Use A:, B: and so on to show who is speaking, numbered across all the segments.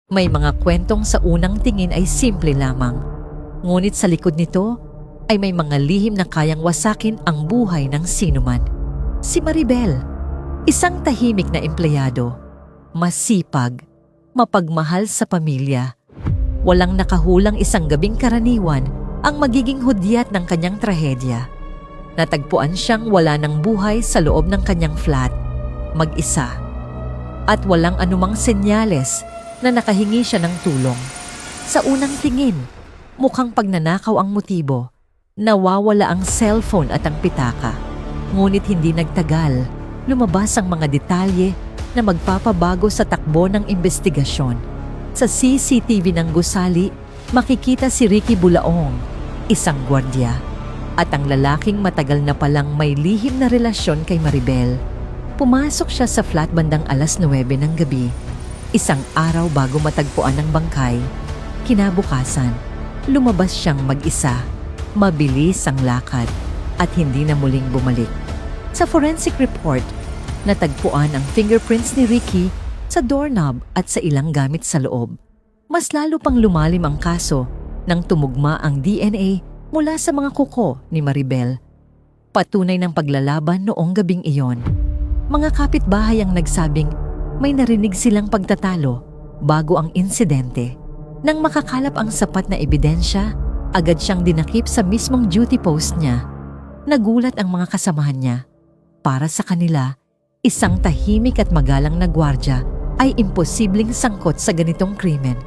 A: May mga kwentong sa unang tingin ay simple lamang. Ngunit sa likod nito ay may mga lihim na kayang wasakin ang buhay ng sinuman. Si Maribel, isang tahimik na empleyado, masipag, mapagmahal sa pamilya. Walang nakahulang isang gabing karaniwan ang magiging hudyat ng kanyang trahedya. Natagpuan siyang wala ng buhay sa loob ng kanyang flat, mag-isa. At walang anumang senyales na nakahingi siya ng tulong. Sa unang tingin, mukhang pagnanakaw ang motibo. Nawawala ang cellphone at ang pitaka. Ngunit hindi nagtagal, lumabas ang mga detalye na magpapabago sa takbo ng investigasyon. Sa CCTV ng gusali, makikita si Ricky Bulaong, isang gwardiya, at ang lalaking matagal na palang may lihim na relasyon kay Maribel. Pumasok siya sa flat bandang 9:00 ng gabi, isang araw bago matagpuan ang bangkay. Kinabukasan, lumabas siyang mag-isa, mabilis ang lakad, at hindi na muling bumalik. Sa forensic report, natagpuan ang fingerprints ni Ricky sa doorknob at sa ilang gamit sa loob. Mas lalo pang lumalim ang kaso nang tumugma ang DNA mula sa mga kuko ni Maribel. Patunay ng paglalaban noong gabing iyon. Mga kapitbahay ang nagsabing may narinig silang pagtatalo bago ang insidente. Nang makakalap ang sapat na ebidensya, agad siyang dinakip sa mismong duty post niya. Nagulat ang mga kasamahan niya. Para sa kanila, isang tahimik at magalang na gwardya ay imposibleng sangkot sa ganitong krimen.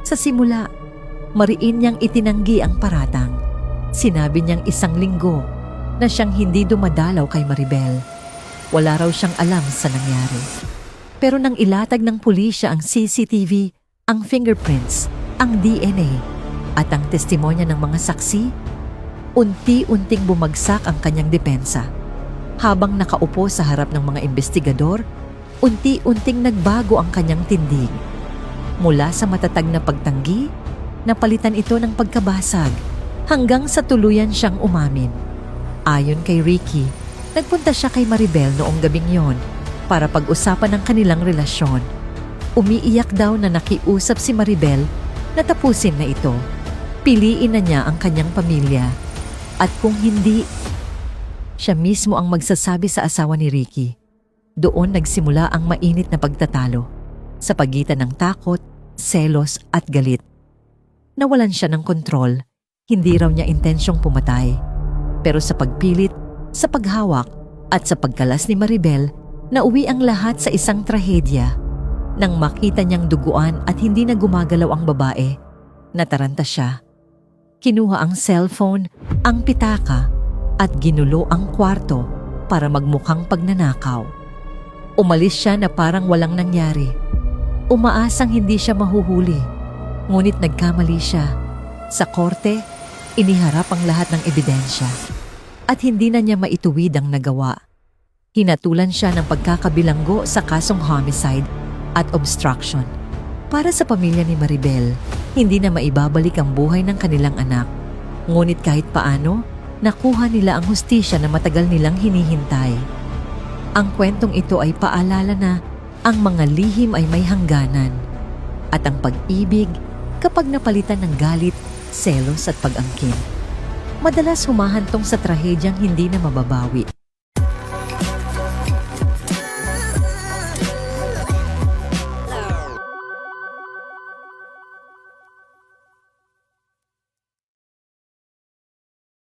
A: Sa simula, mariin niyang itinanggi ang paratang. Sinabi niyang 1 linggo na siyang hindi dumadalaw kay Maribel. Wala raw siyang alam sa nangyari. Pero nang ilatag ng pulisya ang CCTV, ang fingerprints, ang DNA, at ang testimonya ng mga saksi, unti-unting bumagsak ang kanyang depensa. Habang nakaupo sa harap ng mga investigador, unti-unting nagbago ang kanyang tindig. Mula sa matatag na pagtanggi, napalitan ito ng pagkabasag, hanggang sa tuluyan siyang umamin. Ayon kay Ricky, nagpunta siya kay Maribel noong gabing yon para pag-usapan ang kanilang relasyon. Umiiyak daw na nakiusap si Maribel na tapusin na ito. Piliin na niya ang kanyang pamilya. At kung hindi, siya mismo ang magsasabi sa asawa ni Ricky. Doon nagsimula ang mainit na pagtatalo sa pagitan ng takot, selos at galit. Nawalan siya ng kontrol. Hindi raw niya intensyong pumatay. Pero sa pagpilit, sa paghawak at sa pagkalas ni Maribel, nauwi ang lahat sa isang trahedya. Nang makita niyang duguan at hindi na gumagalaw ang babae, nataranta siya. Kinuha ang cellphone, ang pitaka, at ginulo ang kwarto para magmukhang pagnanakaw. Umalis siya na parang walang nangyari. Umaasang hindi siya mahuhuli, ngunit nagkamali siya. Sa korte, iniharap ang lahat ng ebidensya at hindi na niya maituwid ang nagawa. Hinatulan siya ng pagkakabilanggo sa kasong homicide at obstruction. Para sa pamilya ni Maribel, hindi na maibabalik ang buhay ng kanilang anak. Ngunit kahit paano, nakuha nila ang hustisya na matagal nilang hinihintay. Ang kwentong ito ay paalala na ang mga lihim ay may hangganan. At ang pag-ibig, kapag napalitan ng galit, selos at pag-angkin, madalas humahantong sa trahedyang hindi na mababawi.